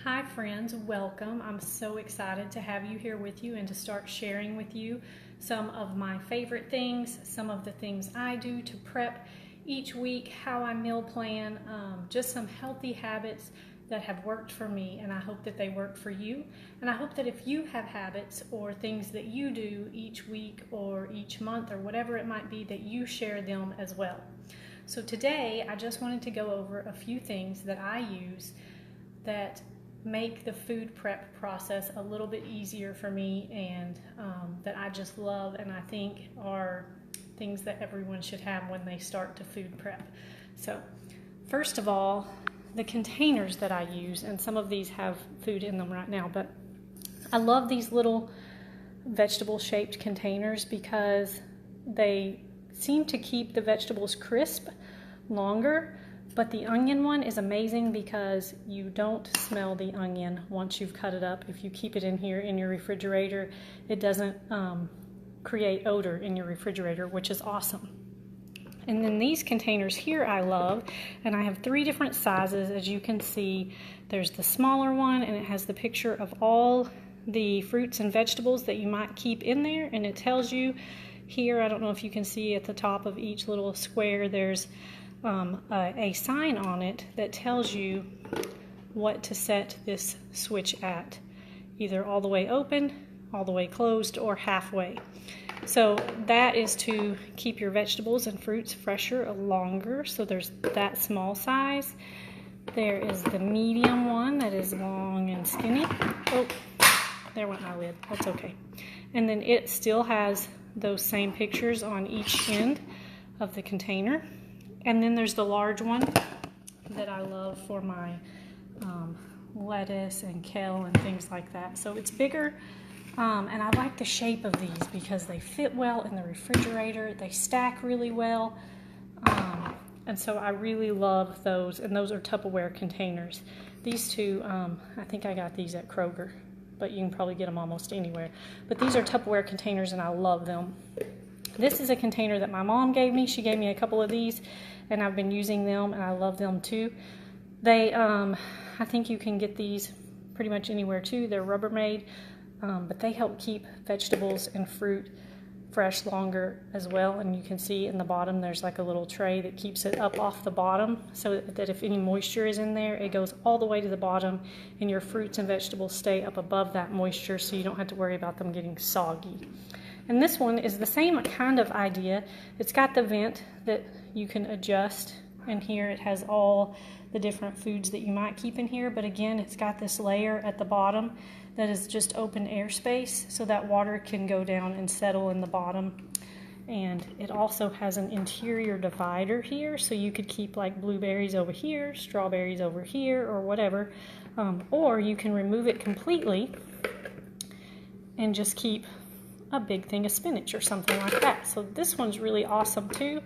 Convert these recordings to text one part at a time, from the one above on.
Hi friends, welcome. I'm so excited to have you here with you and to start sharing with you some of my favorite things, some of the things I do to prep each week, how I meal plan, just some healthy habits that have worked for me, and I hope that they work for you. And I hope that if you have habits or things that you do each week or each month or whatever it might be, that you share them as well. So today I just wanted to go over a few things that I use that make the food prep process a little bit easier for me, and that I just love and I think are things that everyone should have when they start to food prep. So first of all, the containers that I use, and some of these have food in them right now, but I love these little vegetable shaped containers because they seem to keep the vegetables crisp longer. But the onion one is amazing because you don't smell the onion once you've cut it up. If you keep it in here in your refrigerator, it doesn't create odor in your refrigerator, which is awesome. And then these containers here I love, and I have 3 different sizes. As you can see, there's the smaller one, and it has the picture of all the fruits and vegetables that you might keep in there, and it tells you here, I don't know if you can see at the top of each little square, there's a sign on it that tells you what to set this switch at, either all the way open, all the way closed, or halfway. So that is to keep your vegetables and fruits fresher longer. So there's that small size. There is the medium one that is long and skinny. Oh, there went my lid. That's okay. And then it still has those same pictures on each end of the container. And then there's the large one that I love for my lettuce and kale and things like that. So it's bigger, and I like the shape of these because they fit well in the refrigerator. They stack really well, and so I really love those. And those are Tupperware containers. These two, I think I got these at Kroger, but you can probably get them almost anywhere. But these are Tupperware containers, and I love them. This is a container that my mom gave me. She gave me a couple of these, and I've been using them, and I love them too. They, I think you can get these pretty much anywhere too. They're Rubbermaid, but they help keep vegetables and fruit fresh longer as well. And you can see in the bottom there's like a little tray that keeps it up off the bottom, so that if any moisture is in there, it goes all the way to the bottom, and your fruits and vegetables stay up above that moisture, so you don't have to worry about them getting soggy. And this one is the same kind of idea. It's got the vent that you can adjust, and here it has all the different foods that you might keep in here, but again, it's got this layer at the bottom that is just open airspace, so that water can go down and settle in the bottom. And it also has an interior divider here, so you could keep like blueberries over here, strawberries over here, or whatever, or you can remove it completely and just keep a big thing of spinach or something like that. So this one's really awesome too.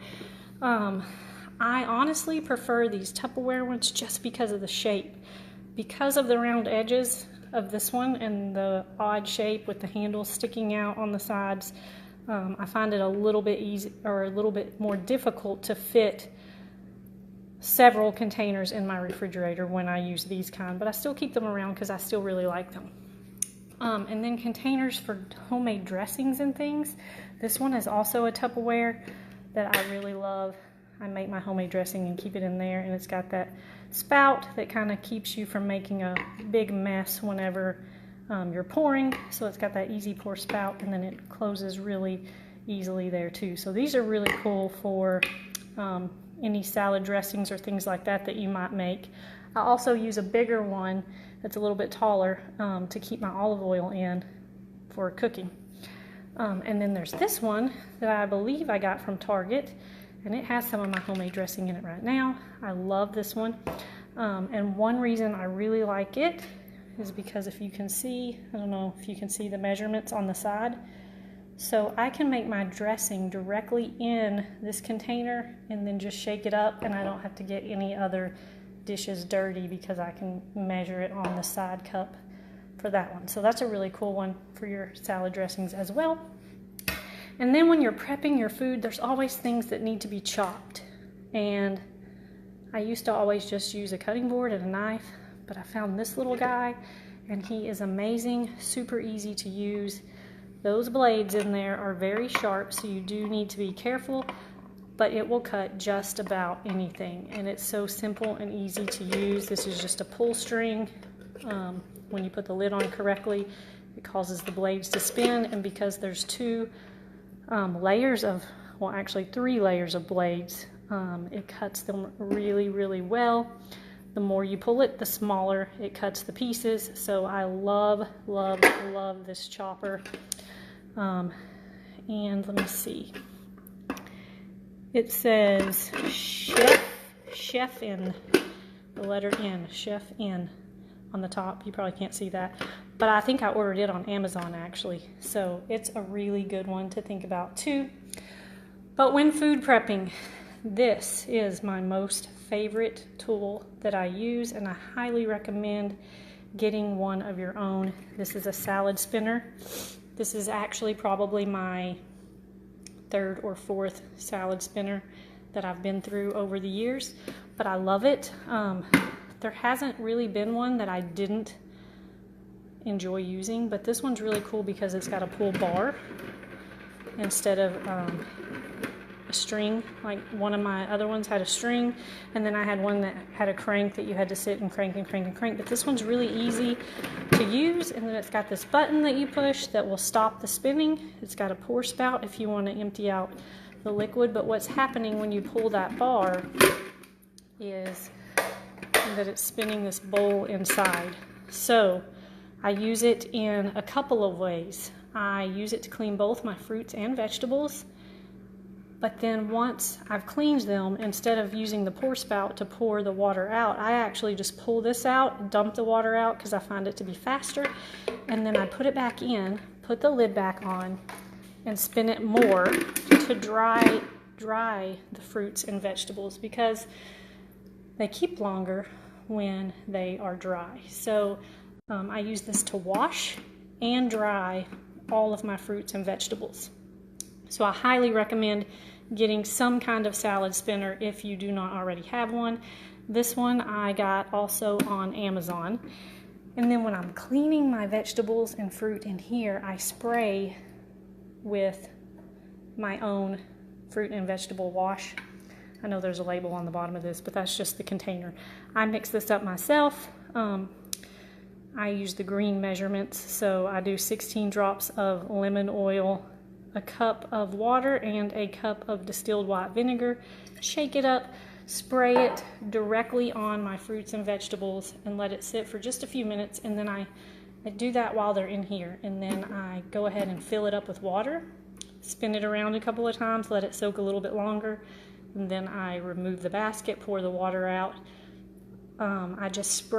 I honestly prefer these Tupperware ones just because of the shape. Because of the round edges of this one and the odd shape with the handles sticking out on the sides, I find it a little bit easy, or a little bit more difficult to fit several containers in my refrigerator when I use these kind, but I still keep them around because I still really like them. And then containers for homemade dressings and things. This one is also a Tupperware that I really love. I make my homemade dressing and keep it in there, and it's got that spout that kind of keeps you from making a big mess whenever you're pouring. So it's got that easy pour spout, and then it closes really easily there too. So these are really cool for any salad dressings or things like that that you might make. I also use a bigger one that's a little bit taller to keep my olive oil in for cooking. And then there's this one that I believe I got from Target, and it has some of my homemade dressing in it right now. I love this one. And one reason I really like it is because if you can see, I don't know if you can see the measurements on the side. So I can make my dressing directly in this container and then just shake it up, and I don't have to get any other dishes dirty because I can measure it on the side cup for that one. So that's a really cool one for your salad dressings as well. And then when you're prepping your food, there's always things that need to be chopped. And I used to always just use a cutting board and a knife, but I found this little guy, and he is amazing, super easy to use. Those blades in there are very sharp, so you do need to be careful, but it will cut just about anything, and it's so simple and easy to use. This is just a pull string. When you put the lid on correctly, it causes the blades to spin, and because there's two layers of, well, actually 3 layers of blades, it cuts them really, really well. The more you pull it, the smaller it cuts the pieces. So I love, love, love this chopper. And let me see. It says chef in, the letter N, chef in on the top. You probably can't see that, but I think I ordered it on Amazon actually. So it's a really good one to think about too. But when food prepping, this is my most favorite tool that I use, and I highly recommend getting one of your own. This is a salad spinner. This is actually probably my 3rd or 4th salad spinner that I've been through over the years, but I love it. There hasn't really been one that I didn't enjoy using, but this one's really cool because it's got a pull bar instead of a string. Like one of my other ones had a string, and then I had one that had a crank that you had to sit and crank and crank and crank, but this one's really easy to use. And then it's got this button that you push that will stop the spinning. It's got a pour spout if you want to empty out the liquid, but what's happening when you pull that bar is that it's spinning this bowl inside. So I use it in a couple of ways. I use it to clean both my fruits and vegetables, but then once I've cleaned them, instead of using the pour spout to pour the water out, I actually just pull this out, dump the water out because I find it to be faster, and then I put it back in, put the lid back on, and spin it more to dry the fruits and vegetables, because they keep longer when they are dry. So I use this to wash and dry all of my fruits and vegetables. So I highly recommend getting some kind of salad spinner if you do not already have one. This one I got also on Amazon. And then when I'm cleaning my vegetables and fruit in here, I spray with my own fruit and vegetable wash. I know there's a label on the bottom of this, but that's just the container. I mix this up myself. I use the green measurements, so I do 16 drops of lemon oil, a cup of water, and a cup of distilled white vinegar. Shake it up, spray it directly on my fruits and vegetables, and let it sit for just a few minutes. And then I do that while they're in here, and then I go ahead and fill it up with water, spin it around a couple of times, let it soak a little bit longer, and then I remove the basket, pour the water out. I just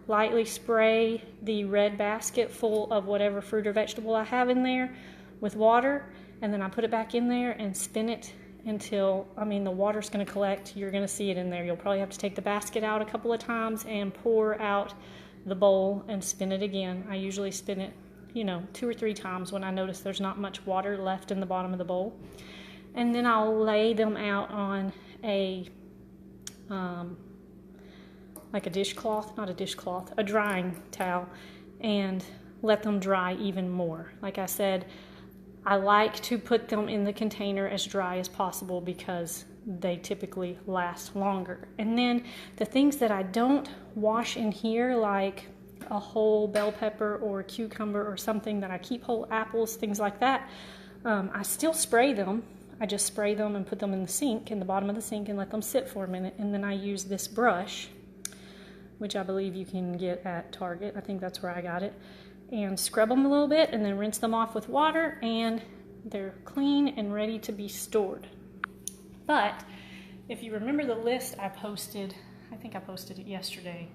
lightly spray the red basket full of whatever fruit or vegetable I have in there with water, and then I put it back in there and spin it until, the water's going to collect. You're going to see it in there. You'll probably have to take the basket out a couple of times and pour out the bowl and spin it again. I usually spin it, 2 or 3 times when I notice there's not much water left in the bottom of the bowl. And then I'll lay them out on a like a dishcloth, not a dishcloth, a drying towel, and let them dry even more. Like I said, I like to put them in the container as dry as possible because they typically last longer. And then the things that I don't wash in here, like a whole bell pepper or a cucumber or something that I keep whole, apples, things like that, I still spray them. I just spray them and put them in the sink, in the bottom of the sink, and let them sit for a minute. And then I use this brush, which I believe you can get at Target. I think that's where I got it. And scrub them a little bit and then rinse them off with water, and they're clean and ready to be stored. But if you remember the list I posted, I think I posted it yesterday,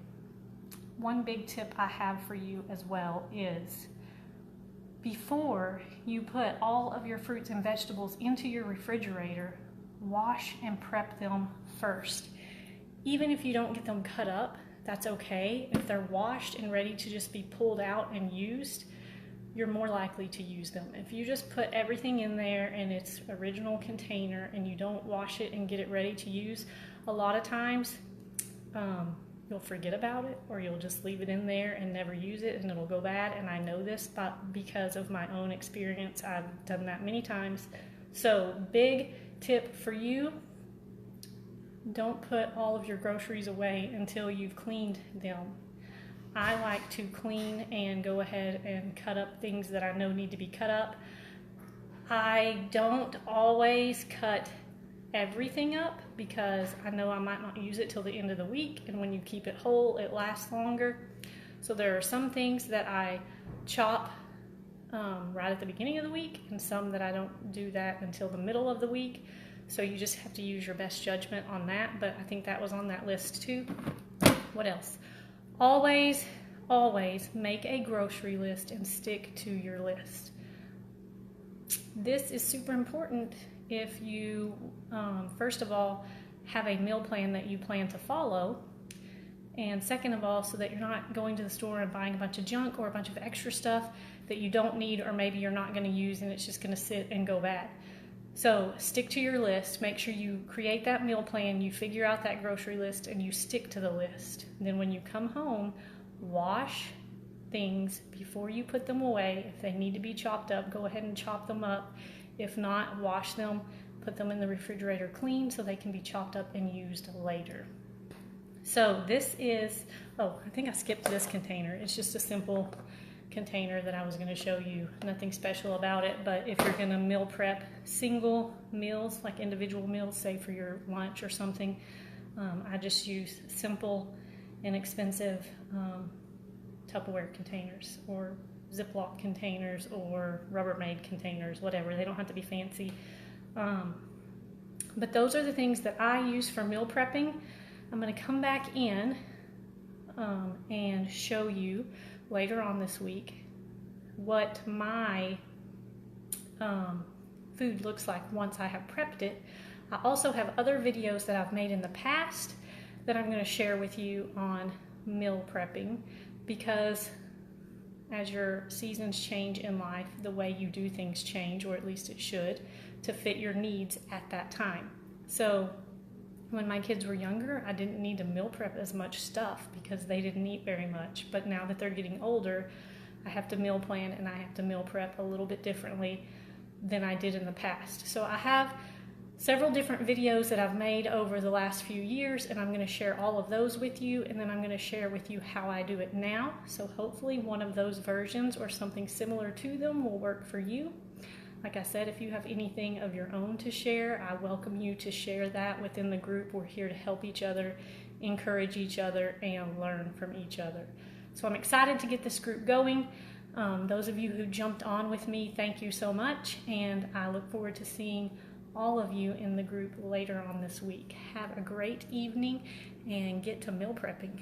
one big tip I have for you as well is before you put all of your fruits and vegetables into your refrigerator, wash and prep them first. Even if you don't get them cut up, that's okay. If they're washed and ready to just be pulled out and used, you're more likely to use them. If you just put everything in there in its original container and you don't wash it and get it ready to use, a lot of times you'll forget about it, or you'll just leave it in there and never use it and it'll go bad. And I know this because of my own experience. I've done that many times. So big tip for you, don't put all of your groceries away until you've cleaned them. I like to clean and go ahead and cut up things that I know need to be cut up. I don't always cut everything up because I know I might not use it till the end of the week, and when you keep it whole, it lasts longer. So there are some things that I chop right at the beginning of the week, and some that I don't do that until the middle of the week. So you just have to use your best judgment on that, but I think that was on that list too. What else? Always make a grocery list and stick to your list. This is super important if you, first of all, have a meal plan that you plan to follow, and second of all, so that you're not going to the store and buying a bunch of junk or a bunch of extra stuff that you don't need, or maybe you're not going to use and it's just going to sit and go bad. So stick to your list. Make sure you create that meal plan, you figure out that grocery list, and you stick to the list. Then when you come home, wash things before you put them away. If they need to be chopped up, go ahead and chop them up. If not, wash them, put them in the refrigerator clean so they can be chopped up and used later. So this is, oh, I think I skipped this container. It's just a simple container that I was going to show you. Nothing special about it, but if you're going to meal prep single meals, like individual meals, say for your lunch or something, I just use simple, inexpensive Tupperware containers or Ziploc containers or Rubbermaid containers, whatever. They don't have to be fancy. But those are the things that I use for meal prepping. I'm going to come back in and show you later on this week what my food looks like once I have prepped it. I also have other videos that I've made in the past that I'm going to share with you on meal prepping, because as your seasons change in life, the way you do things change, or at least it should, to fit your needs at that time. So when my kids were younger, I didn't need to meal prep as much stuff because they didn't eat very much. But now that they're getting older, I have to meal plan and I have to meal prep a little bit differently than I did in the past. So I have several different videos that I've made over the last few years, and I'm going to share all of those with you, and then I'm going to share with you how I do it now. So hopefully one of those versions or something similar to them will work for you. Like I said, if you have anything of your own to share, I welcome you to share that within the group. We're here to help each other, encourage each other, and learn from each other. So I'm excited to get this group going. Those of you who jumped on with me, thank you so much, and I look forward to seeing all of you in the group later on this week. Have a great evening and get to meal prepping.